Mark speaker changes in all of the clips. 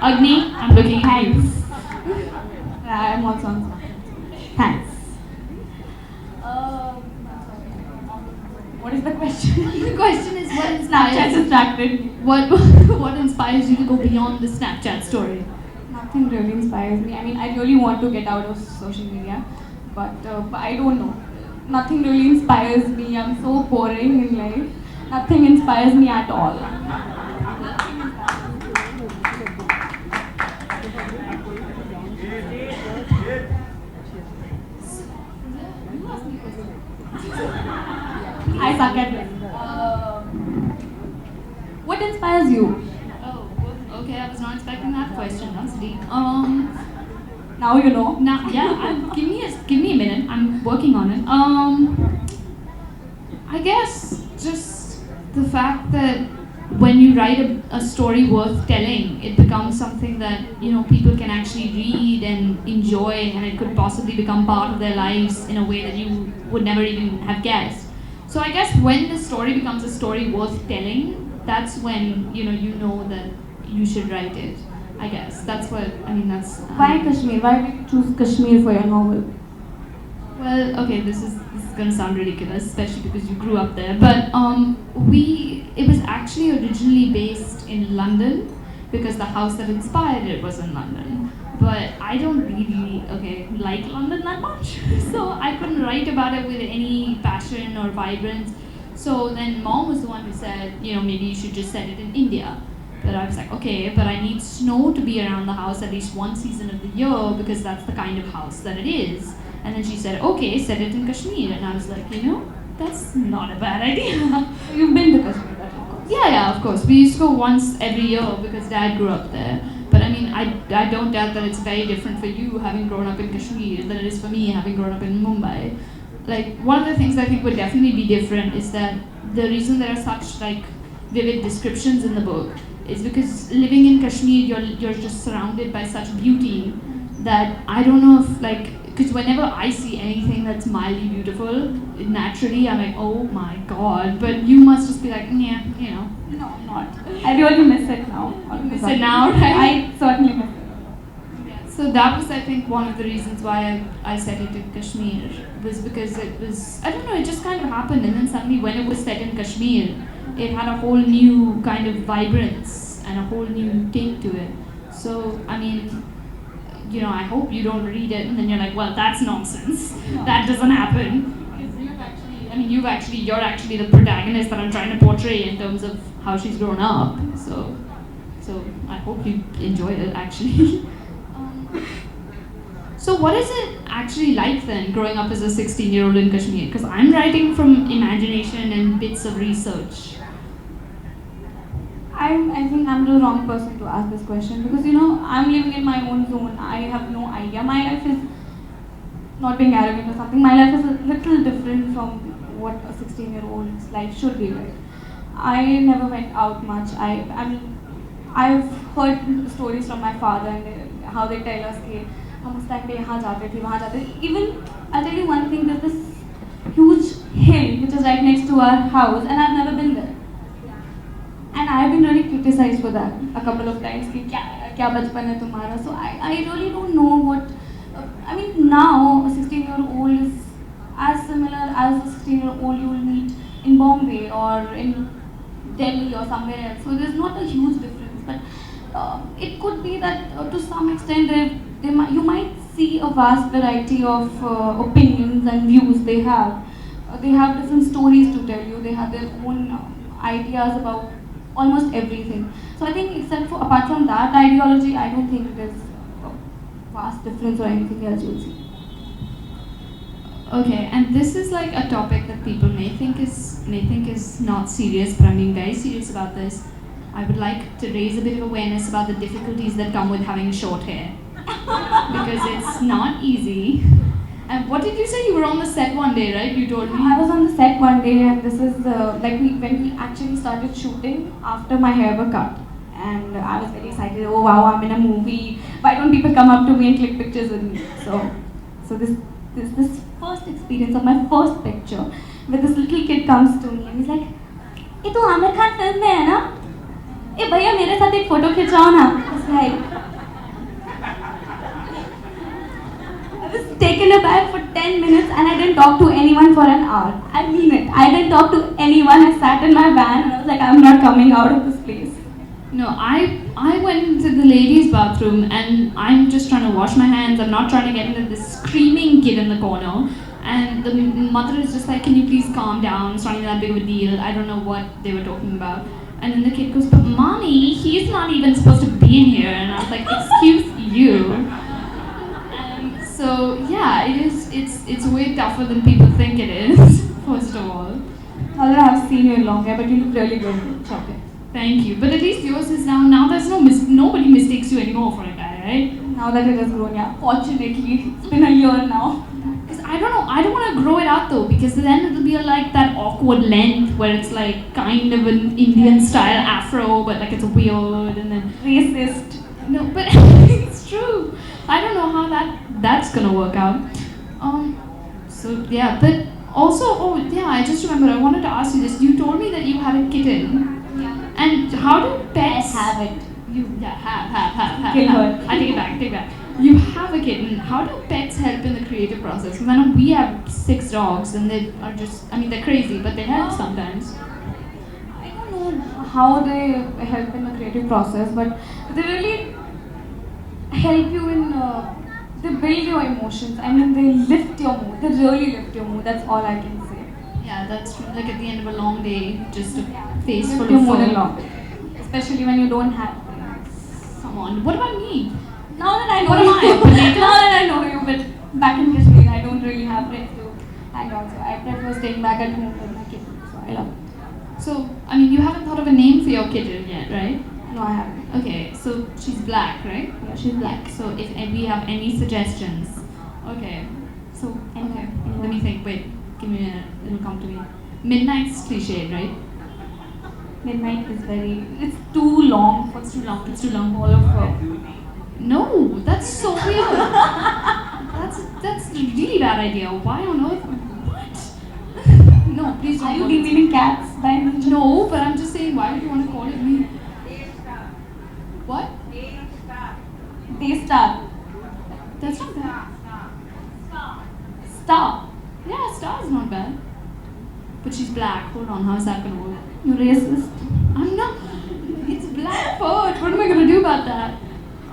Speaker 1: Agni, I'm looking at you.
Speaker 2: Thanks. I'm also on Snapchat. Thanks. What is the question?
Speaker 1: The question is what
Speaker 2: Snapchat
Speaker 1: inspires
Speaker 2: distracted me.
Speaker 1: what inspires you to go beyond the Snapchat story?
Speaker 2: Nothing really inspires me. I mean, I really want to get out of social media, but I don't know. Nothing really inspires me. I'm so boring in life. Nothing inspires me at all. I suck at this. What inspires you?
Speaker 1: Oh, okay, I was not expecting that question. That's deep.
Speaker 2: Now you know.
Speaker 1: Now, yeah, give me a minute. I'm working on it. I guess just the fact that when you write a story worth telling, it becomes something that people can actually read and enjoy, and it could possibly become part of their lives in a way that you would never even have guessed. So I guess when the story becomes a story worth telling, that's when you know that you should write it. I guess that's what I mean. That's
Speaker 2: Why Kashmir? Why did you choose Kashmir for your novel?
Speaker 1: Well, okay, this is gonna sound ridiculous, especially because you grew up there. But it was actually originally based in London because the house that inspired it was in London. But I don't really like London that much, so I couldn't write about it with any passion or vibrance. So then Mom was the one who said, maybe you should just set it in India. But I was like, okay, but I need snow to be around the house at least one season of the year because that's the kind of house that it is. And then she said, okay, set it in Kashmir. And I was like, that's not a bad idea.
Speaker 2: You've been to Kashmir, of course.
Speaker 1: Yeah, of course. We used to go once every year because Dad grew up there. But I mean, I don't doubt that it's very different for you having grown up in Kashmir than it is for me having grown up in Mumbai. Like, one of the things I think would definitely be different is that the reason there are such vivid descriptions in the book is because living in Kashmir, you're just surrounded by such beauty that I don't know if because whenever I see anything that's mildly beautiful, naturally I'm like, oh my god. But you must just be like, yeah,
Speaker 2: No, I'm not. I really miss it now.
Speaker 1: Miss it now, right?
Speaker 2: I certainly miss it.
Speaker 1: Yeah. So that was, I think, one of the reasons why I set it in Kashmir was because it was, I don't know, it just kind of happened, and then suddenly when it was set in Kashmir, it had a whole new kind of vibrance and a whole new take to it. So, I mean, I hope you don't read it and then you're like, well, that's nonsense. No. That doesn't happen. Because you're actually the protagonist that I'm trying to portray in terms of how she's grown up. So I hope you enjoy it, actually. So what is it actually like then, growing up as a 16-year-old in Kashmir? Because I'm writing from imagination and bits of research.
Speaker 2: I think I'm the wrong person to ask this question because I'm living in my own zone. I have no idea. My life is not being arrogant or something. My life is a little different from what a 16-year-old's life should be like. I never went out much. I've heard stories from my father and how they tell us that हम उस time पे यहाँ जाते थे वहाँ जाते थे. Even I'll tell you one thing. There's this huge hill which is right next to our house, and I've never been there. And I've been really criticized for that a couple of times. कि क्या बचपन है तुम्हारा? So I really don't know what. I mean, now a 16-year-old is as similar as a 16-year-old you will meet in Bombay or in Delhi or somewhere else. So there's not a huge difference, but it could be that to some extent you might see a vast variety of opinions and views they have. They have different stories to tell you. They have their own ideas about almost everything. So I think apart from that ideology, I don't think there's a vast difference or anything else you'll see.
Speaker 1: Okay, and this is like a topic that people may think is not serious, but I'm being very serious about this. I would like to raise a bit of awareness about the difficulties that come with having short hair. Because it's not easy. And what did you say? You were on the set one day, right? You told me.
Speaker 2: I was on the set one day, and this is when we actually started shooting after my hair was cut. And I was very excited. Oh wow, I'm in a movie. Why don't people come up to me and click pictures with me? So this first experience of my first picture, where this little kid comes to me and he's like, "ये तो Aamir Khan film में है ना? ए भैया मेरे साथ एक photo खिंचाओ ना." like, I was taken aback for 10 minutes and I didn't talk to anyone for an hour. I mean it. I didn't talk to anyone. I sat in my van and I was like, I'm not coming out of this place.
Speaker 1: No, I went into the ladies' bathroom and I'm just trying to wash my hands. I'm not trying to get into this screaming kid in the corner. And the mother is just like, can you please calm down? It's not even that big of a deal. I don't know what they were talking about. And then the kid goes, but mommy, he's not even supposed to be in here. And I was like, excuse you. And so yeah, it's way tougher than people think it is, first of all.
Speaker 2: Although I have seen you in long hair, but you look really good in chocolate.
Speaker 1: Thank you. But at least yours is now there's nobody mistakes you anymore for a guy, right?
Speaker 2: Now that it has grown, yeah. Fortunately, it's been a year now.
Speaker 1: Because I don't know, I don't want to grow it out though, because then it'll be like that awkward length where it's like kind of an Indian style afro, but like it's weird and then
Speaker 2: Racist.
Speaker 1: no, but it's true. I don't know how that's gonna work out. So yeah, but also, oh yeah, I just remembered I wanted to ask you this. You told me that you had a kitten. And how do pets?
Speaker 2: I have it.
Speaker 1: You have.
Speaker 2: Kill her.
Speaker 1: I take it back. You have a kitten. How do pets help in the creative process? Because I know we have 6 dogs and they are just, I mean, they're crazy, but they help sometimes.
Speaker 2: I don't know how they help in the creative process, but they really help you in, they build your emotions. I mean, they lift your mood. They really lift your mood. That's all I can say.
Speaker 1: Yeah, that's true. Like at the end of a long day, just a face full
Speaker 2: Lift
Speaker 1: of
Speaker 2: your mood a
Speaker 1: fur.
Speaker 2: lot. Especially when you don't have.
Speaker 1: Come on. What about me?
Speaker 2: Now that I know
Speaker 1: What am I, a
Speaker 2: you,
Speaker 1: potato?
Speaker 2: now that I know you, but back in Kashmir, I don't really have friends to hang out, so I prefer staying back at home with my kitten. So I love it.
Speaker 1: So, I mean, you haven't thought of a name for your kitten yet, right?
Speaker 2: No, I haven't.
Speaker 1: Okay, so she's black, right?
Speaker 2: Yeah, she's black.
Speaker 1: So if we have any suggestions, okay. So okay, let me think. Wait, give me a. It'll come to me. Midnight's cliched, right?
Speaker 2: Midnight is it's too long.
Speaker 1: What's too long? It's too long.
Speaker 2: All of
Speaker 1: No, that's so weird. that's a really bad idea. Why on earth? What? No, please don't.
Speaker 2: Are you
Speaker 1: call it-
Speaker 2: meaning cats by any chance?
Speaker 1: No, but I'm just saying. Why would you want to call it me? What?
Speaker 2: Daystar.
Speaker 1: That's not bad.
Speaker 2: Star.
Speaker 1: Yeah, Star's not bad. But she's black. Hold on, how's that gonna work?
Speaker 2: You racist.
Speaker 1: I'm not. It's black bird. What am I gonna do about that?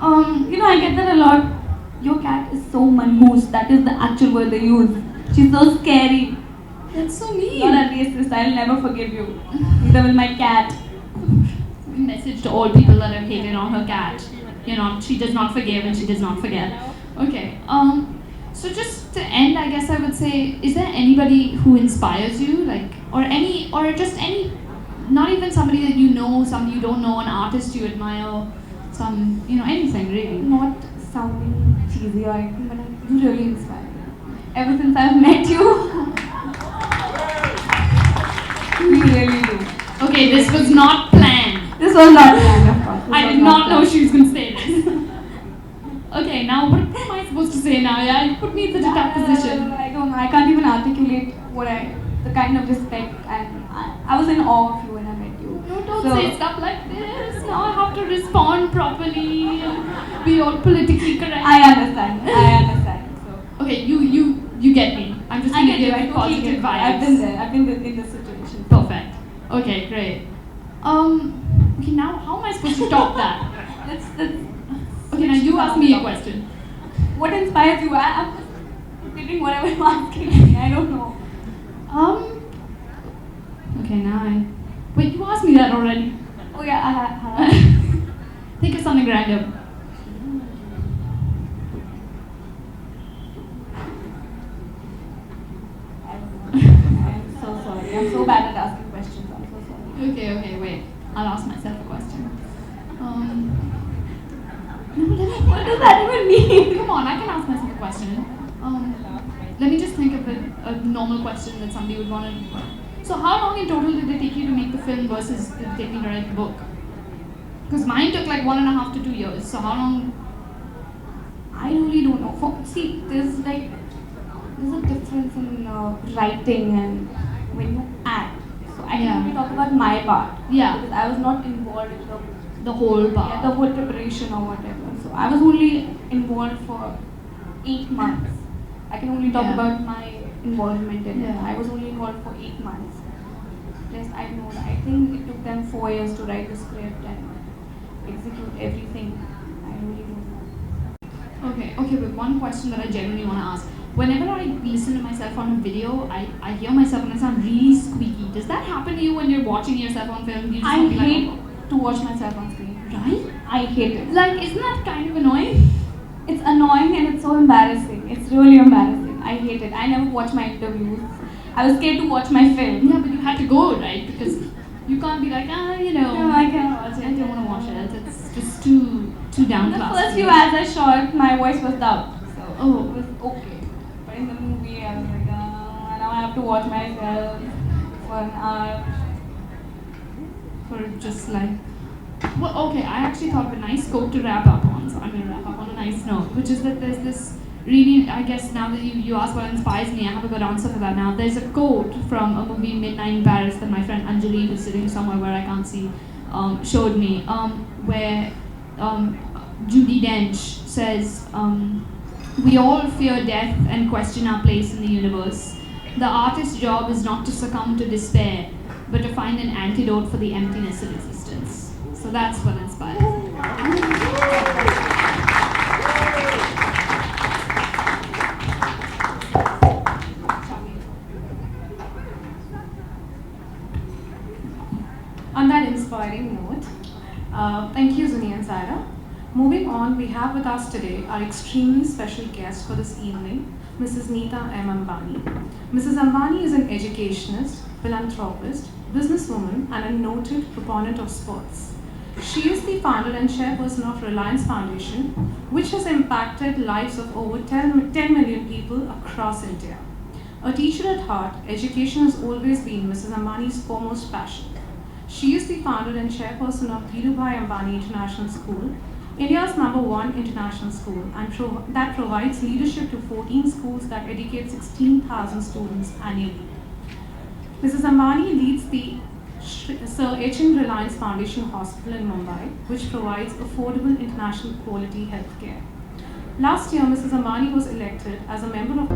Speaker 2: I get that a lot. Your cat is so manhoose. That is the actual word they use. She's so scary.
Speaker 1: That's so mean.
Speaker 2: You're a racist. I'll never forgive you. Neither will my cat.
Speaker 1: Message to all people that have hated on her cat. She does not forgive and she does not forget. Okay. So just to end, I guess I would say, is there anybody who inspires you, or just any, not even somebody that you know, somebody you don't know, an artist you admire, anything really?
Speaker 2: Not sounding cheesy or anything, but you really inspire me. Ever since I've met you, you really do.
Speaker 1: Okay, this was not planned.
Speaker 2: This was not planned, of course.
Speaker 1: I did not know she was going to say this. Okay, now what am I supposed to say now? Yeah, you put me in such a tough position.
Speaker 2: I don't know. I can't even articulate the kind of respect, and I was in awe of you when I met you.
Speaker 1: No, don't say stuff like this. Now I have to respond properly and be all politically correct.
Speaker 2: I understand. So.
Speaker 1: Okay, you get me. I'm just going to give
Speaker 2: I totally
Speaker 1: positive
Speaker 2: get you.
Speaker 1: vibes.
Speaker 2: I've been there. I've been in this situation.
Speaker 1: Perfect. Okay, great. Okay, now how am I supposed to top that? Okay, now you ask me a question.
Speaker 2: What inspires you? I'm just repeating whatever you're asking me. I don't know.
Speaker 1: Okay, now wait, you asked me that already.
Speaker 2: Oh yeah, I have.
Speaker 1: Think of something random.
Speaker 2: I'm so sorry. I'm so bad at asking questions. I'm so sorry.
Speaker 1: Okay, wait. I'll ask myself a question. No,
Speaker 2: What does that even mean?
Speaker 1: Come on, I can ask myself a question. Let me just think of a normal question that somebody would want to. So, how long in total did it take you to make the film versus did it take me to write the book? Because mine took like 1.5 to 2 years. So, how long?
Speaker 2: I really don't know. There's a difference in writing and when you act. So I can only talk about my part.
Speaker 1: Yeah.
Speaker 2: Because I was not involved in the
Speaker 1: The whole part.
Speaker 2: Yeah, the whole preparation or whatever. So I was only involved for 8 months. I can only talk about my involvement in it. I was only involved for 8 months. Yes, I know. I think it took them 4 years to write the script and execute everything. I really don't know.
Speaker 1: Okay, but one question that I genuinely want to ask. Whenever I listen to myself on a video, I hear myself and I sound really squeaky. Does that happen to you when you're watching yourself on film? You just
Speaker 2: I
Speaker 1: feel
Speaker 2: hate
Speaker 1: like,
Speaker 2: to watch myself on screen.
Speaker 1: right?
Speaker 2: I hate it.
Speaker 1: Like, isn't that kind of annoying?
Speaker 2: It's annoying and it's so embarrassing. It's really embarrassing. I hate it. I never watch my interviews. I was scared to watch my film.
Speaker 1: Yeah, but you had to go, right? Because you can't be like,
Speaker 2: No, I can't watch it.
Speaker 1: I don't want to watch it. It's just too down
Speaker 2: The
Speaker 1: class.
Speaker 2: first few ads I shot, my voice was dubbed. So
Speaker 1: Oh.
Speaker 2: it was okay. But in the movie, I was like, now I have to watch myself for an hour.
Speaker 1: For just like, well, okay, I actually thought of a nice quote to wrap up on, so I'm going to wrap up on a nice note, which is that there's this really, I guess now that you asked what inspires me, I have a good answer for that now. There's a quote from a movie, Midnight in Paris, that my friend Anjali, who's sitting somewhere where I can't see, showed me, where Judi Dench says, we all fear death and question our place in the universe. The artist's job is not to succumb to despair, but to find an antidote for the emptiness of existence. So that's what inspires me.
Speaker 3: On that inspiring note, thank you, Zuni and Zaira. Moving on, we have with us today our extremely special guest for this evening, Mrs. Neeta M. Ambani. Mrs. Ambani is an educationist, philanthropist, businesswoman, and a noted proponent of sports. She is the founder and chairperson of Reliance Foundation, which has impacted lives of over 10 million people across India. A teacher at heart, education has always been Mrs. Ambani's foremost passion. She is the founder and chairperson of Dhirubhai Ambani International School, India's #1 international school, and that provides leadership to 14 schools that educate 16,000 students annually. Mrs. Ambani leads the Sir H.N. Reliance Foundation Hospital in Mumbai, which provides affordable international quality healthcare. Last year, Mrs. Ambani was elected as a member of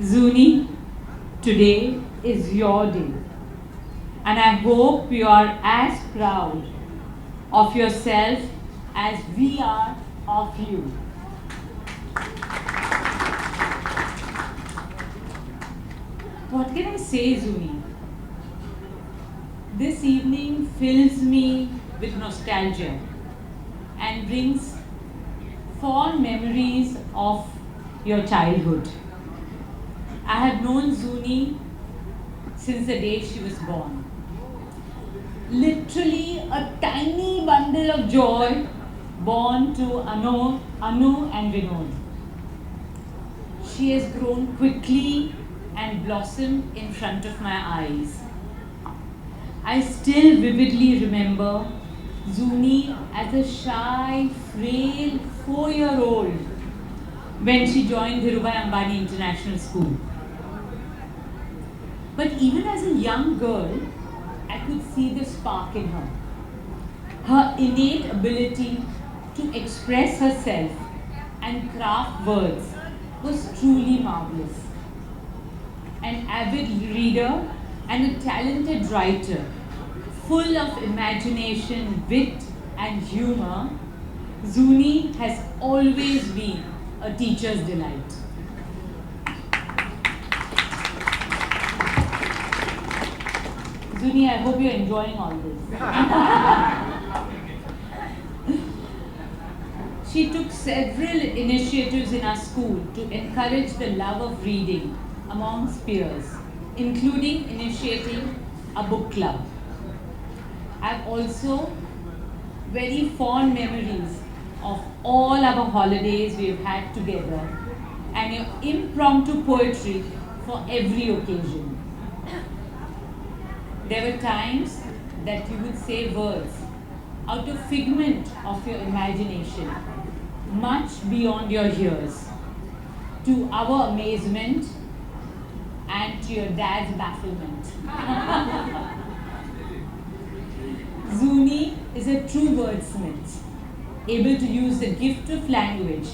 Speaker 4: Zuni, today is your day, and I hope you are as proud of yourself as we are of you. What can I say, Zuni? This evening fills me with nostalgia and brings fond memories of your childhood. I have known Zuni since the day she was born. Literally a tiny bundle of joy born to Anu and Vinod. She has grown quickly and blossomed in front of my eyes. I still vividly remember Zuni as a shy, frail 4-year-old when she joined Dhirubhai Ambani International School. But even as a young girl, I could see the spark in her. Her innate ability to express herself and craft words was truly marvelous. An avid reader and a talented writer, full of imagination, wit, and humor, Zuni has always been a teacher's delight. Zuni, I hope you're enjoying all this. She took several initiatives in our school to encourage the love of reading amongst peers, including initiating a book club. I have also very fond memories of all our holidays we have had together and your impromptu poetry for every occasion. There were times that you would say words out of figment of your imagination, much beyond your years, to our amazement and to your dad's bafflement. Zuni is a true wordsmith, able to use the gift of language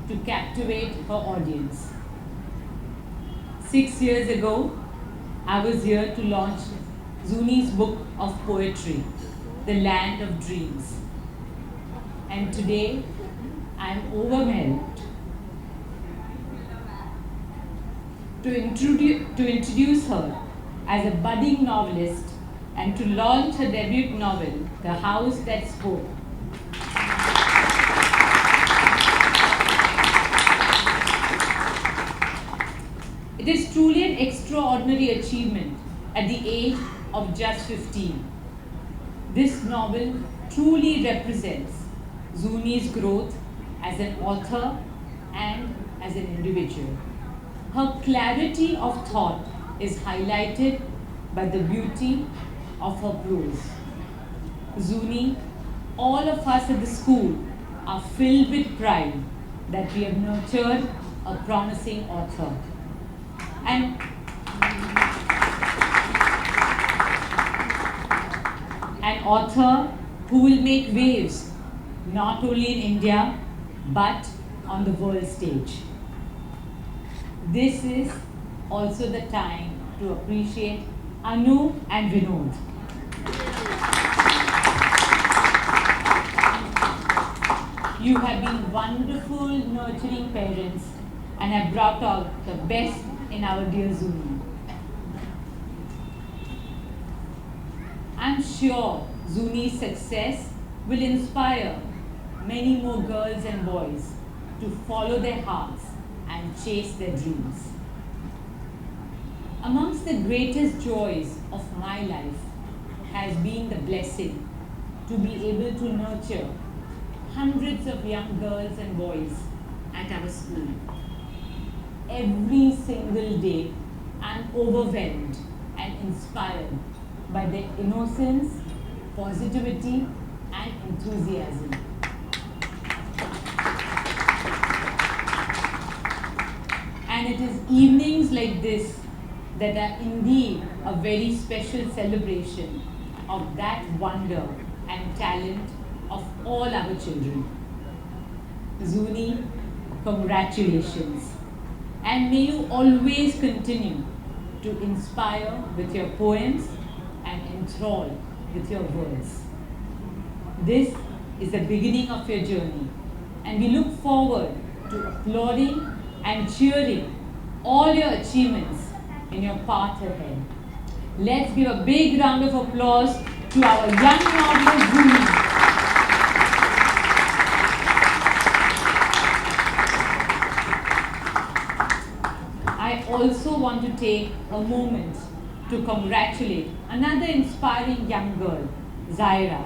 Speaker 4: to captivate her audience. 6 years ago, I was here to launch Zuni's book of poetry, The Land of Dreams. And today, I am overwhelmed to introduce her as a budding novelist and to launch her debut novel, The House That Spoke. It is truly an extraordinary achievement at the age of just 15. This novel truly represents Zuni's growth as an author and as an individual. Her clarity of thought is highlighted by the beauty of her prose. Zuni, all of us at the school are filled with pride that we have nurtured a promising author. And an author who will make waves not only in India but on the world stage. This is also the time to appreciate Anu and Vinod. You have been wonderful, nurturing parents and have brought out the best in our dear Zuni. I'm sure Zuni's success will inspire many more girls and boys to follow their hearts and chase their dreams. Amongst the greatest joys of my life has been the blessing to be able to nurture hundreds of young girls and boys at our school. Every single day, I'm overwhelmed and inspired by their innocence, positivity, and enthusiasm. And it is evenings like this that are indeed a very special celebration of that wonder and talent of all our children. Zuni, congratulations. And may you always continue to inspire with your poems and enthrall with your words. This is the beginning of your journey, and we look forward to applauding and cheering all your achievements in your path ahead. Let's give a big round of applause to our young novelist Zuni. I also want to take a moment to congratulate another inspiring young girl, Zaira,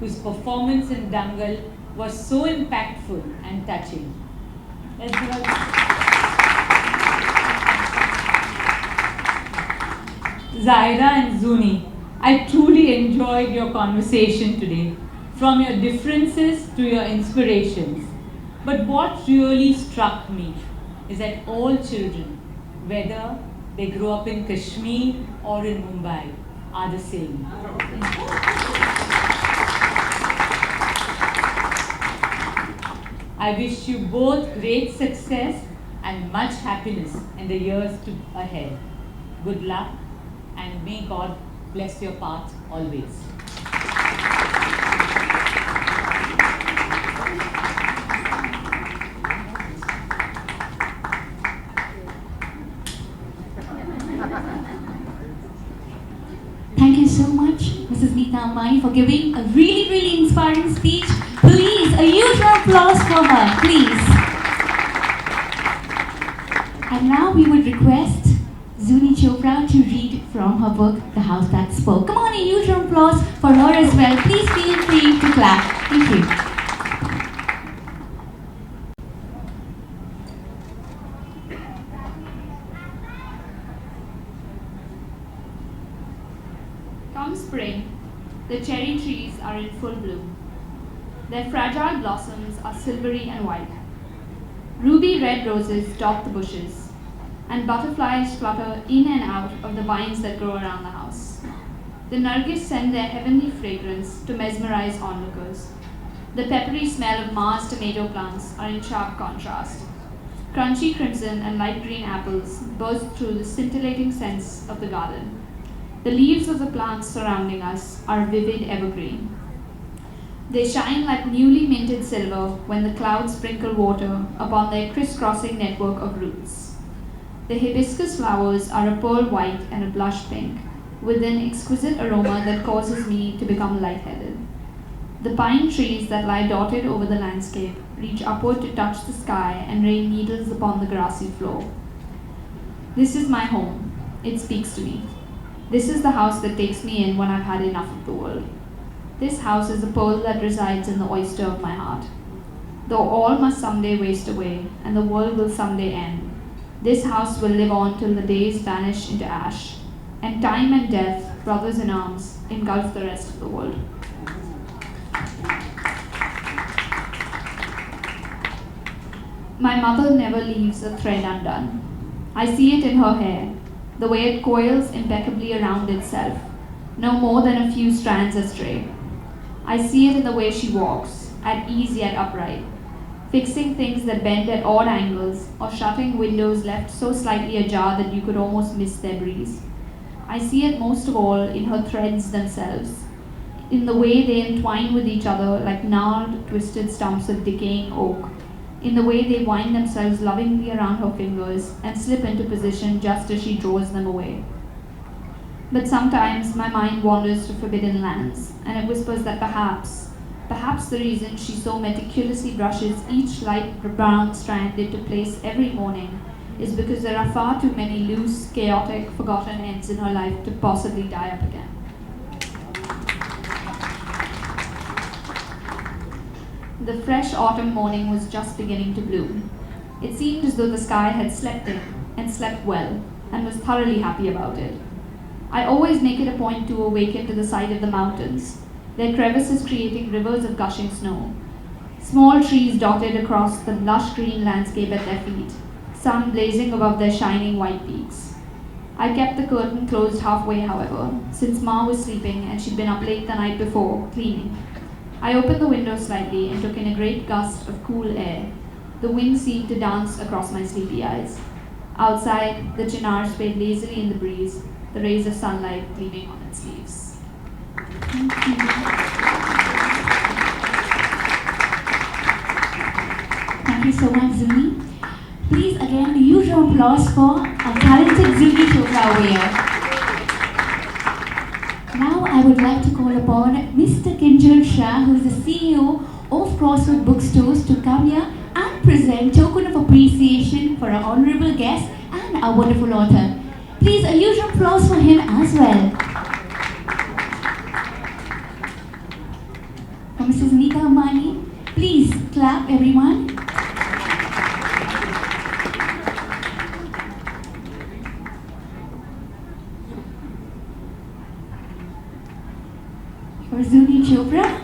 Speaker 4: whose performance in Dangal was so impactful and touching. Let's give a Zaira and Zuni, I truly enjoyed your conversation today, from your differences to your inspirations. But what really struck me is that all children, whether they grow up in Kashmir or in Mumbai, are the same. I wish you both great success and much happiness in the years ahead. Good luck, and may God bless your path always.
Speaker 5: Thank you so much, Mrs. Neeta Ambani, for giving a really inspiring speech. Please, a huge round of applause for her, please. And now we would request Zuni Chopra to read from her book, The House That Spoke. Come on, a huge round of applause for her as well. Please feel free to clap. Thank you.
Speaker 1: Come spring, the cherry trees are in full bloom. Their fragile blossoms are silvery and white. Ruby red roses dot the bushes, and butterflies flutter in and out of the vines that grow around the house. The nargis send their heavenly fragrance to mesmerize onlookers. The peppery smell of Mars tomato plants are in sharp contrast. Crunchy crimson and light green apples burst through the scintillating scents of the garden. The leaves of the plants surrounding us are vivid evergreen. They shine like newly minted silver when the clouds sprinkle water upon their crisscrossing network of roots. The hibiscus flowers are a pearl white and a blush pink, with an exquisite aroma that causes me to become lightheaded. The pine trees that lie dotted over the landscape reach upward to touch the sky and rain needles upon the grassy floor. This is my home. It speaks to me. This is the house that takes me in when I've had enough of the world. This house is the pearl that resides in the oyster of my heart. Though all must someday waste away, and the world will someday end, this house will live on till the days vanish into ash, and time and death, brothers in arms, engulf the rest of the world. My mother never leaves a thread undone. I see it in her hair, the way it coils impeccably around itself, no more than a few strands astray. I see it in the way she walks, at ease yet upright, fixing things that bend at odd angles, or shutting windows left so slightly ajar that you could almost miss their breeze. I see it most of all in her threads themselves, in the way they entwine with each other like gnarled, twisted stumps of decaying oak, in the way they wind themselves lovingly around her fingers and slip into position just as she draws them away. But sometimes my mind wanders to forbidden lands, and it whispers that perhaps the reason she so meticulously brushes each light brown strand into place every morning is because there are far too many loose, chaotic, forgotten ends in her life to possibly die up again. The fresh autumn morning was just beginning to bloom. It seemed as though the sky had slept in, and slept well, and was thoroughly happy about it. I always make it a point to awaken to the sight of the mountains, their crevices creating rivers of gushing snow. Small trees dotted across the lush green landscape at their feet, sun blazing above their shining white peaks. I kept the curtain closed halfway, however, since Ma was sleeping and she'd been up late the night before, cleaning. I opened the window slightly and took in a great gust of cool air. The wind seemed to dance across my sleepy eyes. Outside, the chinar swayed lazily in the breeze, the rays of sunlight gleaming on its leaves.
Speaker 5: Thank you. Thank you so much, Zuni. Please, again, a huge round of applause for our talented Zuni Chopra over here. Now I would like to call upon Mr. Kinjal Shah, who is the CEO of Crossroad Bookstores, to come here and present token of appreciation for our honorable guest and our wonderful author. Please, a huge applause for him as well. For Mrs. Neeta Ambani, please clap everyone. Zuni Chopra.